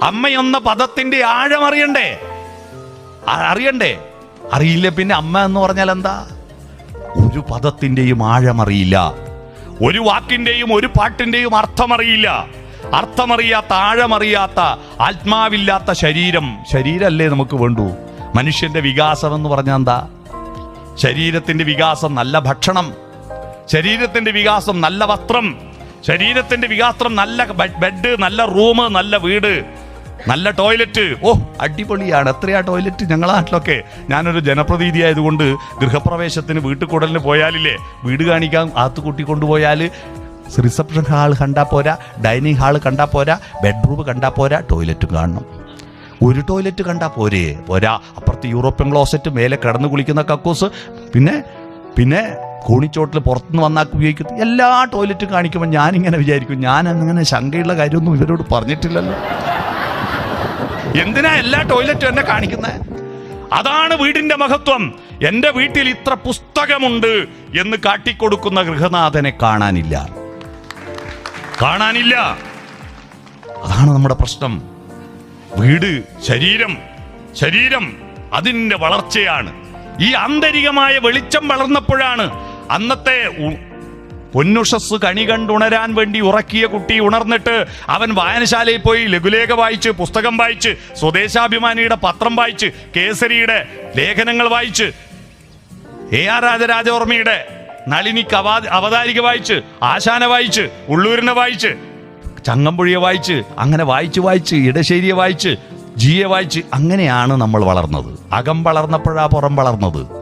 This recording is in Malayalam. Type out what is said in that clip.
അമ്മയെന്ന പദത്തിന്റെ ആഴം അറിയണ്ടേ? അറിയില്ല പിന്നെ അമ്മ എന്ന് പറഞ്ഞാൽ എന്താ? ഒരു പദത്തിന്റെയും ആഴം അറിയില്ല, ഒരു വാക്കിന്റെയും ഒരു പാട്ടിന്റെയും അർത്ഥമറിയില്ല. അർത്ഥമറിയാത്ത, ആഴമറിയാത്ത, ആത്മാവില്ലാത്ത ശരീരമല്ലേ നമുക്ക് വേണ്ടൂ? മനുഷ്യന്റെ വികാസം എന്ന് പറഞ്ഞാൽ എന്താ? ശരീരത്തിന്റെ വികാസം നല്ല ഭക്ഷണം, ശരീരത്തിന്റെ വികാസം നല്ല വസ്ത്രം, ശരീരത്തിന്റെ വികാസം നല്ല ബെഡ്, നല്ല റൂം, നല്ല വീട്, നല്ല ടോയ്ലറ്റ്. ഓ അടിപൊളിയാണ്. എത്രയാ ടോയ്ലറ്റ് ഞങ്ങളെ നാട്ടിലൊക്കെ. ഞാനൊരു ജനപ്രതിനിധി ആയതുകൊണ്ട് ഗൃഹപ്രവേശത്തിന് വീട്ടുകൂടലിന് പോയാലില്ലേ, വീട് കാണിക്കാൻ അകത്ത് കൂട്ടിക്കൊണ്ടുപോയാൽ റിസപ്ഷൻ ഹാൾ കണ്ടാൽ പോരാ, ഡൈനിങ് ഹാൾ കണ്ടാൽ പോരാ, ബെഡ്റൂം കണ്ടാൽ പോരാ, ടോയ്ലറ്റും കാണണം. ഒരു ടോയ്ലറ്റ് കണ്ടാൽ പോരാ. അപ്പുറത്ത് യൂറോപ്യൻ ക്ലോസറ്റ്, മേലെ കിടന്ന് കുളിക്കുന്ന കക്കൂസ്, പിന്നെ കോണിച്ചോട്ടിൽ പുറത്തുനിന്ന് വന്നാൽ ഉപയോഗിക്കുന്നു. എല്ലാ ടോയ്ലറ്റും കാണിക്കുമ്പോൾ ഞാനിങ്ങനെ വിചാരിക്കും, ഞാൻ അങ്ങനെ ശങ്കയുള്ള കാര്യമൊന്നും ഇവരോട് പറഞ്ഞിട്ടില്ലല്ലോ. എന്തിനാ എല്ലാ ടോയ്ലറ്റും എന്നെ കാണിക്കുന്നത്? അതാണ് വീടിന്റെ മഹത്വം. എൻ്റെ വീട്ടിൽ ഇത്ര പുസ്തകമുണ്ട് എന്ന് കാട്ടിക്കൊടുക്കുന്ന ഗൃഹനാഥനെ കാണാനില്ല. അതാണ് നമ്മുടെ പ്രശ്നം. വീട്, ശരീരം അതിൻ്റെ വളർച്ചയാണ്. ഈ ആന്തരികമായ വെളിച്ചം വളർന്നപ്പോഴാണ് അന്നത്തെ പൊന്നുഷസ് കണി കണ്ടുണരാൻ വേണ്ടി ഉറക്കിയ കുട്ടി ഉണർന്നിട്ട് അവൻ വായനശാലയിൽ പോയി ലഘുലേഖ വായിച്ച്, പുസ്തകം വായിച്ച്, സ്വദേശാഭിമാനിയുടെ പത്രം വായിച്ച്, കേസരിയുടെ ലേഖനങ്ങൾ വായിച്ച്, AR രാജരാജവർമ്മയുടെ നളിനിക്ക് അവതാരിക വായിച്ച്, ആശാന വായിച്ച്, ഉള്ളൂരിനെ വായിച്ച്, ചങ്ങമ്പുഴിയെ വായിച്ച്, അങ്ങനെ വായിച്ച് ഇടശ്ശേരിയെ വായിച്ച്, ജിയെ വായിച്ച്, അങ്ങനെയാണ് നമ്മൾ വളർന്നത്. അകം വളർന്നപ്പോഴാ പുറം വളർന്നത്.